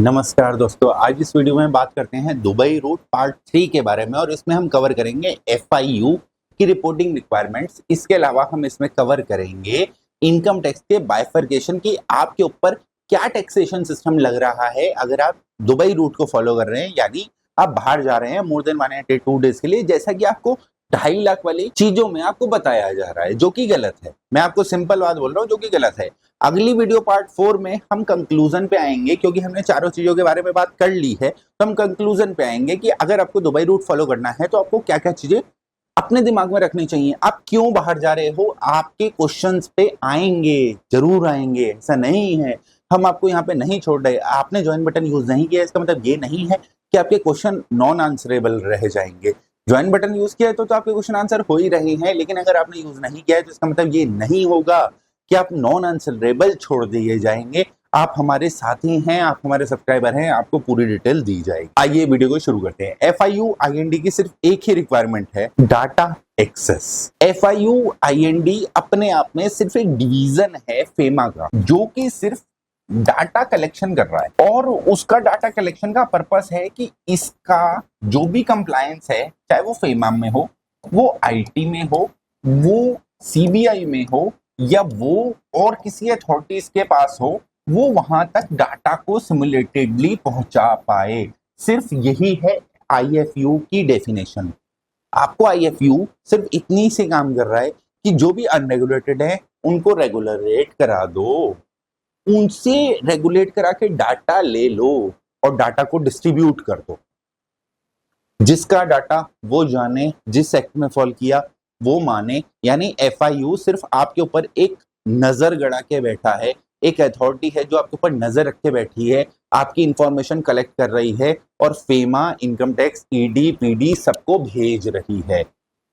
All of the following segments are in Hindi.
नमस्कार दोस्तों, आज इस वीडियो में बात करते हैं दुबई रूट पार्ट 3 के बारे में और इसमें हम कवर करेंगे एफआईयू की रिपोर्टिंग रिक्वायरमेंट्स। इसके अलावा हम इसमें कवर करेंगे इनकम टैक्स के बाइफरकेशन की आपके ऊपर क्या टैक्सेशन सिस्टम लग रहा है अगर आप दुबई रूट को फॉलो कर रहे हैं, यानी आप बाहर जा रहे हैं मोर देन 182 डेज के लिए, जैसा कि आपको 2.5 लाख वाली चीजों में आपको बताया जा रहा है, जो कि गलत है। मैं आपको सिंपल बात बोल रहा हूँ, जो कि गलत है। अगली वीडियो पार्ट 4 में हम कंक्लूजन पे आएंगे, क्योंकि हमने चारों चीजों के बारे में बात कर ली है, तो हम कंक्लूजन पे आएंगे कि अगर आपको दुबई रूट फॉलो करना है तो आपको क्या क्या चीजें अपने दिमाग में रखनी चाहिए, आप क्यों बाहर जा रहे हो। आपके क्वेश्चंस पे आएंगे, जरूर आएंगे, ऐसा नहीं है। हम आपको यहाँ पे नहीं छोड़ रहे। आपने ज्वाइन बटन यूज नहीं किया, इसका मतलब ये नहीं है कि आपके क्वेश्चन नॉन आंसरेबल रह जाएंगे। ज्वाइन बटन यूज किया है तो आपके क्वेश्चन आंसर हो ही रहे हैं, लेकिन अगर आपने यूज नहीं किया है तो इसका मतलब ये नहीं होगा कि आप नॉन आंसरेबल छोड़ दिए जाएंगे। आप हमारे साथी हैं, आप हमारे सब्सक्राइबर हैं, आपको पूरी डिटेल दी जाएगी। आइए वीडियो को शुरू करते हैं। एफआईयू आईएनडी की सिर्फ एक ही रिक्वायरमेंट है, डाटा एक्सेस। एफआईयू आईएनडी अपने आप में सिर्फ एक डिवीजन है फेमा का, जो कि सिर्फ डाटा कलेक्शन कर रहा है, और उसका डाटा कलेक्शन का पर्पस है कि इसका जो भी कंप्लायंस है, चाहे वो फेमा में हो, वो आईटी में हो, वो सीबीआई में हो, या वो और किसी अथॉरिटीज के पास हो, वो वहां तक डाटा को सिमुलेटेडली पहुंचा पाए। सिर्फ यही है आईएफयू की डेफिनेशन। आपको आईएफयू सिर्फ इतनी से काम कर रहा है कि जो भी अनरेगुलेटेड है उनको रेगुलरेट करा दो, उनसे रेगुलेट करा के डाटा ले लो और डाटा को डिस्ट्रीब्यूट कर दो। जिसका डाटा वो जाने, जिस सेक्टर में फॉल किया वो माने। यानी एफआईयू सिर्फ आपके ऊपर एक नजर गड़ा के बैठा है, एक अथॉरिटी है जो आपके ऊपर नजर रख के बैठी है, आपकी इंफॉर्मेशन कलेक्ट कर रही है, और FEMA, income tax, ED, PD सबको भेज रही है।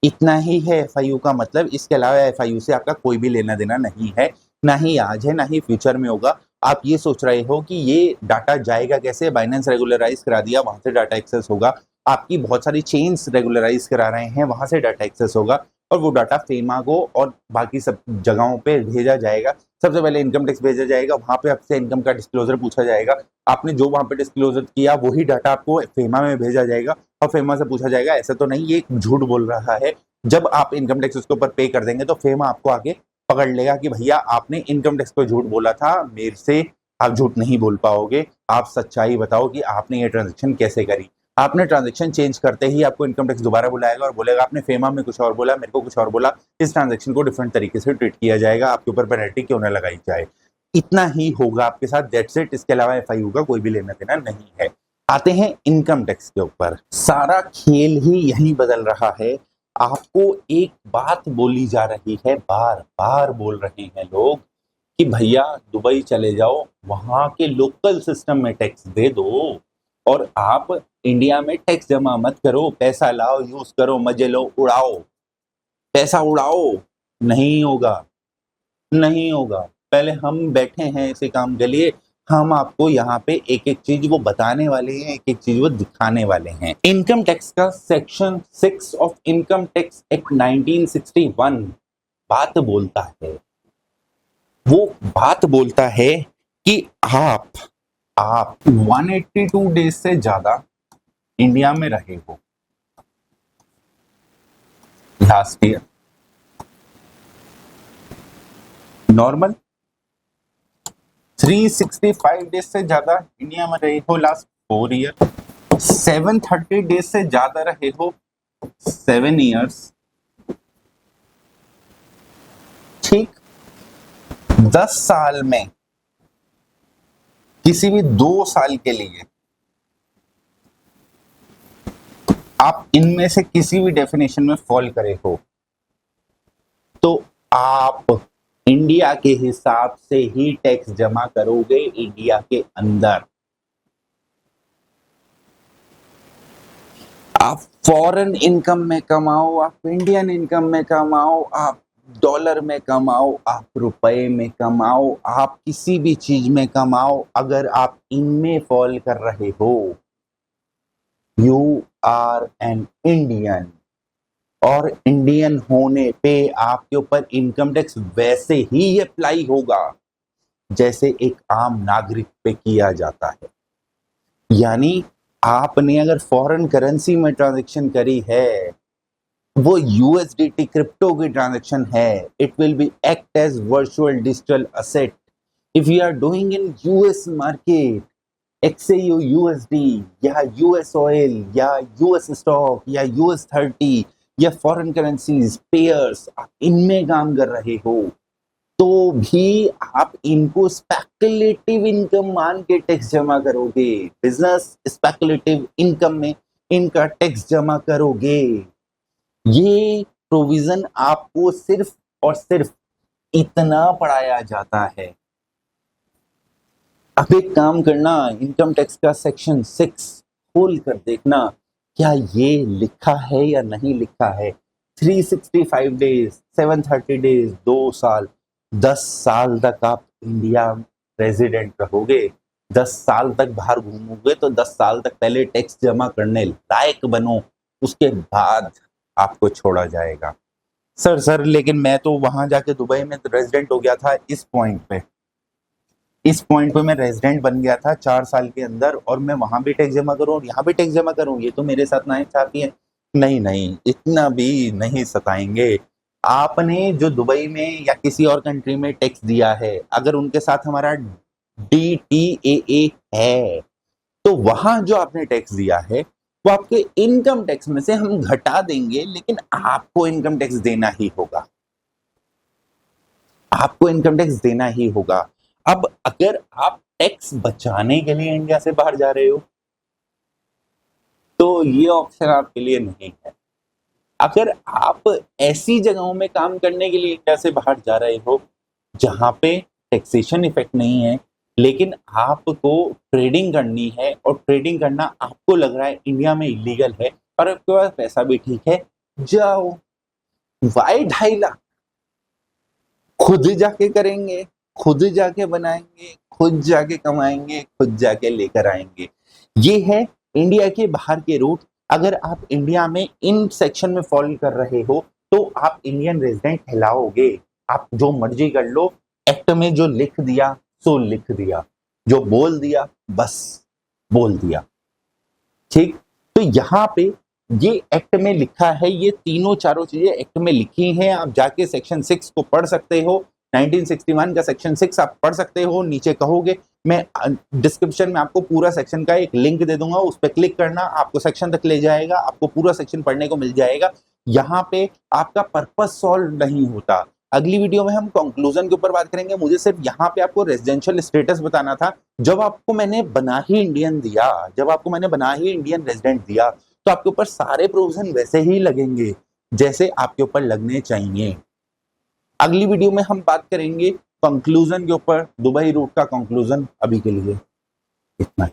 इतना ही है एफआईयू का मतलब। इसके अलावा एफआईयू से आपका कोई भी लेना देना नहीं है, ना ही आज है ना ही फ्यूचर में होगा। आप ये सोच रहे हो कि ये डाटा जाएगा कैसे, बाइनेंस रेगुलराइज करा दिया, वहां से डाटा एक्सेस होगा। आपकी बहुत सारी चेन्स रेगुलराइज करा रहे हैं, वहां से डाटा एक्सेस होगा, और वो डाटा फेमा को और बाकी सब जगहों पे भेजा जाएगा। सबसे पहले इनकम टैक्स भेजा जाएगा, वहां पे आपसे इनकम का डिस्क्लोजर पूछा जाएगा। आपने जो वहां पे डिस्क्लोजर किया वही डाटा आपको फेमा में भेजा जाएगा, और फेमा से पूछा जाएगा। ऐसा तो नहीं ये झूठ बोल रहा है। जब आप इनकम टैक्स उसके ऊपर पे कर देंगे तो फेमा आपको आगे पकड़ लेगा कि भैया आपने इनकम टैक्स पे झूठ बोला था, मेरे से आप झूठ नहीं बोल पाओगे, आप सच्चाई बताओ कि आपने ये ट्रांजेक्शन कैसे करी। आपने ट्रांजेक्शन चेंज करते ही आपको इनकम टैक्स दोबारा बुलाएगा और बोलेगा आपने फेमा में कुछ और बोला, मेरे को कुछ और बोला, इस ट्रांजेक्शन को डिफरेंट तरीके से ट्रीट किया जाएगा, आपके ऊपर पेनल्टी क्यों न लगाई जाए। इतना ही होगा आपके साथ, दैट्स इट। इसके अलावा एफआईयू का कोई भी लेना देना नहीं है। आते हैं इनकम टैक्स के ऊपर। सारा खेल ही यही बदल रहा है। आपको एक बात बोली जा रही है, बार बार बोल रहे हैं लोग कि भैया दुबई चले जाओ, वहां के लोकल सिस्टम में टैक्स दे दो, और आप इंडिया में टैक्स जमा मत करो, पैसा लाओ, यूज करो, मजे लो, उड़ाओ, पैसा उड़ाओ। नहीं होगा, नहीं होगा। पहले हम बैठे हैं इसे काम के लिए, हम आपको यहाँ पे एक एक चीज वो बताने वाले हैं, एक एक चीज वो दिखाने वाले हैं। इनकम टैक्स का section 6 of income tax act 1961 बात बोलता है, वो बात बोलता है कि आप 182 डेज से ज्यादा इंडिया में रहे हो लास्ट ईयर, नॉर्मल 365 डेज से ज्यादा इंडिया में रहे हो लास्ट 4 ईयर, 730 डेज से ज्यादा रहे हो 7 ईयर्स, ठीक। 10 साल में किसी भी 2 साल के लिए आप इनमें से किसी भी डेफिनेशन में फॉल करे हो, तो आप इंडिया के हिसाब से ही टैक्स जमा करोगे इंडिया के अंदर। आप फॉरेन इनकम में कमाओ, आप इंडियन इनकम में कमाओ, आप डॉलर में कमाओ, आप रुपए में कमाओ, आप किसी भी चीज में कमाओ, अगर आप इनमें फॉल कर रहे हो, यू आर एन इंडियन। और इंडियन होने पे आपके ऊपर इनकम टैक्स वैसे ही अप्लाई होगा जैसे एक आम नागरिक पे किया जाता है। यानी आपने अगर फॉरेन करेंसी में ट्रांजैक्शन करी है, वो यूएसडीटी क्रिप्टो की ट्रांजैक्शन है, it will be act as virtual digital asset. If you are doing in US market, XAU USD या यूएस ऑयल या यूएस स्टॉक या US30 या फॉरेन करेंसीज पेयर्स, आप इनमें काम कर रहे हो तो भी आप इनको स्पेकुलेटिव इनकम मान के टैक्स जमा करोगे। बिजनेस स्पेकुलेटिव इनकम में इनका टैक्स जमा करोगे। ये प्रोविजन आपको सिर्फ और सिर्फ इतना पढ़ाया जाता है। अब एक काम करना, इनकम टैक्स का सेक्शन 6 खोल कर देखना, क्या ये लिखा है या नहीं लिखा है। 365 डेज, 730 डेज, 2 साल, 10 साल तक आप इंडिया रेजिडेंट रहोगे, 10 साल तक बाहर घूमोगे तो 10 साल तक पहले टैक्स जमा करने लायक बनो, उसके बाद आपको छोड़ा जाएगा। सर लेकिन मैं तो वहां जाके दुबई में रेजिडेंट हो गया था, इस पॉइंट पे मैं रेजिडेंट बन गया था 4 साल के अंदर, और मैं वहां भी टैक्स जमा करूं और यहाँ भी टैक्स जमा करूं, ये तो मेरे साथ नाइंसाफी है। नहीं, इतना भी नहीं सताएंगे। आपने जो दुबई में या किसी और कंट्री में टैक्स दिया है, अगर उनके साथ हमारा DTAA है, तो वहां जो आपने टैक्स दिया है वो आपके इनकम टैक्स में से हम घटा देंगे, लेकिन आपको इनकम टैक्स देना ही होगा, आपको इनकम टैक्स देना ही होगा। अब अगर आप टैक्स बचाने के लिए इंडिया से बाहर जा रहे हो तो ये ऑप्शन आपके लिए नहीं है। अगर आप ऐसी जगहों में काम करने के लिए इंडिया से बाहर जा रहे हो जहां पे टैक्सेशन इफेक्ट नहीं है, लेकिन आपको ट्रेडिंग करनी है और ट्रेडिंग करना आपको लग रहा है इंडिया में इलीगल है और आपके पास पैसा भी ठीक है, जाओ। वाई 2.5 लाख खुद जाके करेंगे, खुद जाके बनाएंगे, खुद जाके कमाएंगे, खुद जाके लेकर आएंगे। ये है इंडिया के बाहर के रूट। अगर आप इंडिया में इन सेक्शन में फॉलो कर रहे हो तो आप इंडियन रेजिडेंट कहलाओगे। आप जो मर्जी कर लो, एक्ट में जो लिख दिया सो लिख दिया, जो बोल दिया बस बोल दिया, ठीक। तो यहाँ पे ये एक्ट में लिखा है, ये तीनों चारों चीजें एक्ट में लिखी हैं। आप जाके सेक्शन 6 को पढ़ सकते हो, 1961 का सेक्शन 6 आप पढ़ सकते हो। नीचे कहोगे, मैं डिस्क्रिप्शन में आपको पूरा सेक्शन का एक लिंक दे दूंगा, उस पर क्लिक करना, आपको सेक्शन तक ले जाएगा, आपको पूरा सेक्शन पढ़ने को मिल जाएगा। यहाँ पे आपका पर्पस सॉल्व नहीं होता। अगली वीडियो में हम कंक्लूजन के ऊपर बात करेंगे। मुझे सिर्फ यहाँ पे आपको रेजिडेंशियल स्टेटस बताना था। जब आपको मैंने बना ही इंडियन दिया, जब आपको मैंने बना ही इंडियन रेजिडेंट दिया, तो आपके ऊपर सारे प्रोविजन वैसे ही लगेंगे जैसे आपके ऊपर लगने चाहिए। अगली वीडियो में हम बात करेंगे कंक्लूजन के ऊपर, दुबई रूट का कंक्लूजन। अभी के लिए इतना ही।